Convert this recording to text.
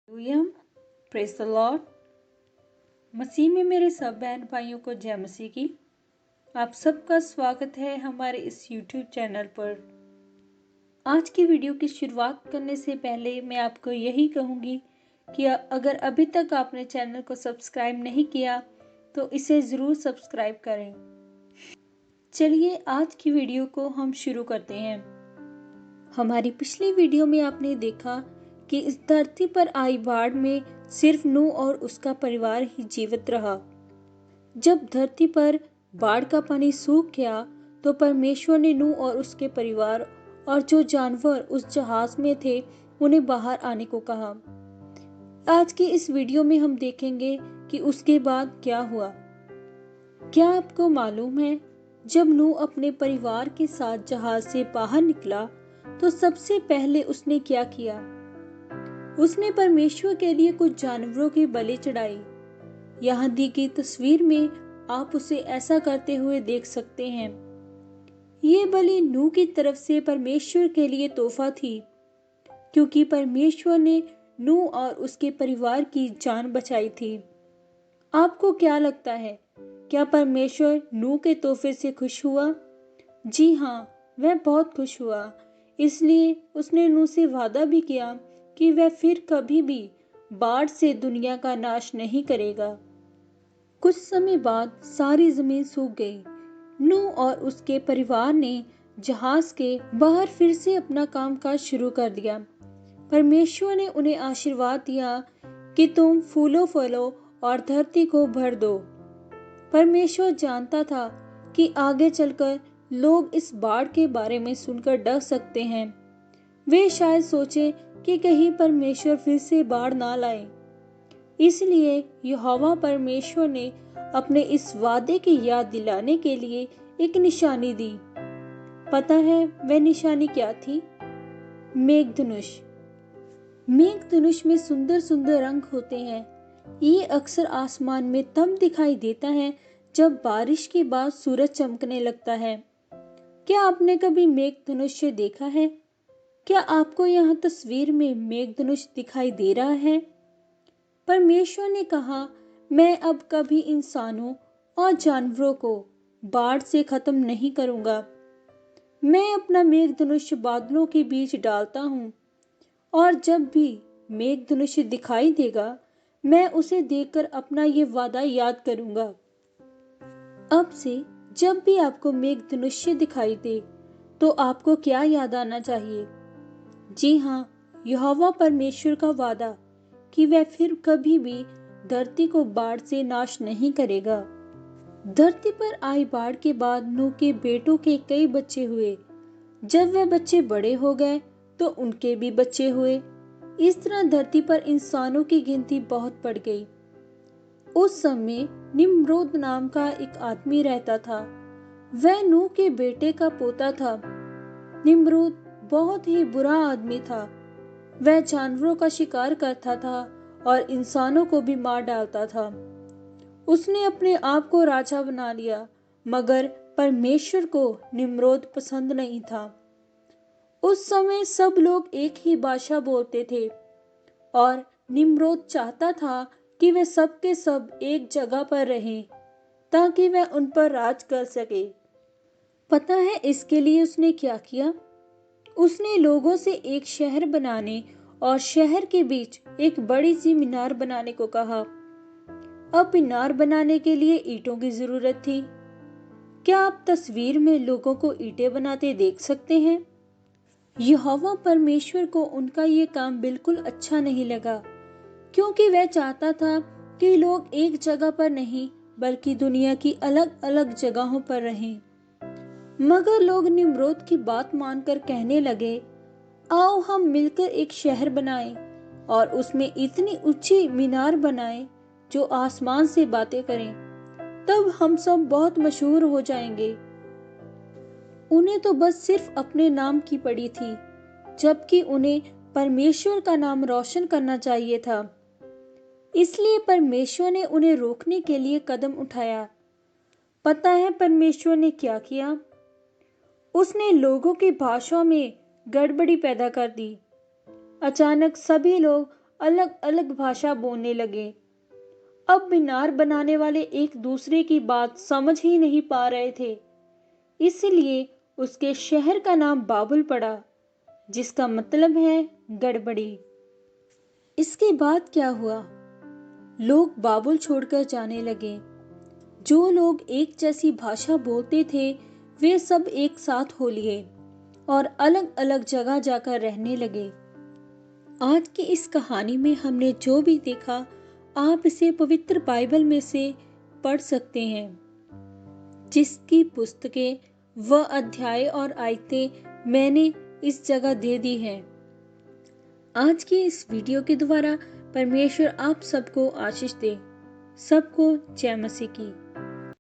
Hallelujah, praise the Lord. मसीह में मेरे सब बहन भाइयों को जय मसीह की। आप सबका स्वागत है हमारे इस YouTube चैनल पर। आज की वीडियो की शुरुआत करने से पहले मैं आपको यही कहूँगी कि अगर अभी तक आपने चैनल को सब्सक्राइब नहीं किया तो इसे ज़रूर सब्सक्राइब करें। चलिए आज की वीडियो को हम शुरू करते हैं। हमारी पिछली वीडियो में आपने देखा कि इस धरती पर आई बाढ़ में सिर्फ नूह और उसका परिवार ही जीवित रहा। जब धरती पर बाढ़ का पानी सूख गया तो परमेश्वर ने नूह और उसके परिवार और जो जानवर उस जहाज में थे उन्हें बाहर आने को कहा। आज की इस वीडियो में हम देखेंगे कि उसके बाद क्या हुआ। क्या आपको मालूम है, जब नूह अपने परिवार के साथ जहाज से बाहर निकला तो सबसे पहले उसने क्या किया? उसने परमेश्वर के लिए कुछ जानवरों की बलि चढ़ाई। यहाँ दी गई तस्वीर में आप उसे ऐसा करते हुए देख सकते हैं। ये बलि नूह की तरफ से परमेश्वर के लिए तोहफा थी, क्योंकि परमेश्वर ने नूह और उसके परिवार की जान बचाई थी। आपको क्या लगता है, क्या परमेश्वर नूह के तोहफे से खुश हुआ? जी हाँ, वह बहुत खुश हुआ। इसलिए उसने नूह से वादा भी किया कि वह फिर कभी भी बाढ़ से दुनिया का नाश नहीं करेगा। कुछ समय बाद सारी जमीन सूख गई। नूह और उसके परिवार ने जहाज के बाहर फिर से अपना कामकाज शुरू कर दिया। परमेश्वर ने उन्हें आशीर्वाद दिया कि तुम फूलो फलो और धरती को भर दो। परमेश्वर जानता था कि आगे चलकर लोग इस बाढ़ के बारे में सुनकर डर सकते हैं। वे शायद सोचे कि कहीं परमेश्वर फिर से बाढ़ ना लाए। इसलिए यहोवा परमेश्वर ने अपने इस वादे की याद दिलाने के लिए एक निशानी दी। पता है वह निशानी क्या थी? मेघधनुष। मेघधनुष में सुंदर सुंदर रंग होते हैं। ये अक्सर आसमान में तब दिखाई देता है जब बारिश के बाद सूरज चमकने लगता है। क्या आपने कभी मेघधनुष देखा है? क्या आपको यहाँ तस्वीर में मेघधनुष दिखाई दे रहा है? परमेश्वर ने कहा, मैं अब कभी इंसानों और जानवरों को बाढ़ से खत्म नहीं करूंगा। मैं अपना मेघधनुष बादलों के बीच डालता हूँ और जब भी मेघधनुष दिखाई देगा मैं उसे देखकर अपना ये वादा याद करूंगा। अब से जब भी आपको मेघधनुष दिखाई दे तो आपको क्या याद आना चाहिए? जी हाँ, यहोवा परमेश्वर का वादा कि वह फिर कभी भी धरती को बाढ़ से नाश नहीं करेगा। धरती पर आई बाढ़ के बाद नूह के बेटों के कई बच्चे हुए। जब वे बच्चे बड़े हो गए तो उनके भी बच्चे हुए। इस तरह धरती पर इंसानों की गिनती बहुत बढ़ गई। उस समय निम्रोद नाम का एक आदमी रहता था। वह नूह के बेटे का पोता था। निम्रोद बहुत ही बुरा आदमी था। वह जानवरों का शिकार करता था और इंसानों को भी मार डालता था। उसने अपने आप को राजा बना लिया, मगर परमेश्वर को निम्रोद पसंद नहीं था। उस समय सब लोग एक ही भाषा बोलते थे और निम्रोद चाहता था कि वे सब के सब एक जगह पर रहें ताकि वह उन पर राज कर सके। पता है इसके लिए उसने क्या किया? उसने लोगों से एक शहर बनाने और शहर के बीच एक बड़ी सी मीनार बनाने को कहा। अब मीनार बनाने के लिए ईंटों की जरूरत थी। क्या आप तस्वीर में लोगों को ईंटें बनाते देख सकते हैं? यहोवा परमेश्वर को उनका ये काम बिल्कुल अच्छा नहीं लगा, क्योंकि वह चाहता था कि लोग एक जगह पर नहीं बल्कि दुनिया की अलग अलग जगहों पर रहें। मगर लोग निम्रोद की बात मानकर कहने लगे, आओ हम मिलकर एक शहर बनाएं और उसमें इतनी ऊंची मीनार बनाएं जो आसमान से बातें करें। तब हम सब बहुत मशहूर हो जाएंगे। उन्हें तो बस सिर्फ अपने नाम की पड़ी थी, जबकि उन्हें परमेश्वर का नाम रोशन करना चाहिए था। इसलिए परमेश्वर ने उन्हें रोकने के लिए कदम उठाया। पता है परमेश्वर ने क्या किया? उसने लोगों की भाषा में गड़बड़ी पैदा कर दी। अचानक सभी लोग अलग अलग भाषा बोलने लगे। अब मीनार बनाने वाले एक दूसरे की बात समझ ही नहीं पा रहे थे, इसलिए उसके शहर का नाम बाबुल पड़ा, जिसका मतलब है गड़बड़ी। इसके बाद क्या हुआ? लोग बाबुल छोड़कर जाने लगे। जो लोग एक जैसी भाषा बोलते थे वे सब एक साथ हो लिए और अलग अलग जगह जाकर रहने लगे। आज की इस कहानी में हमने जो भी देखा, आप इसे पवित्र बाइबल में से पढ़ सकते हैं, जिसकी पुस्तकें व अध्याय और आयतें मैंने इस जगह दे दी हैं। आज की इस वीडियो के द्वारा परमेश्वर आप सबको आशीष दे। सबको जय मसीह की।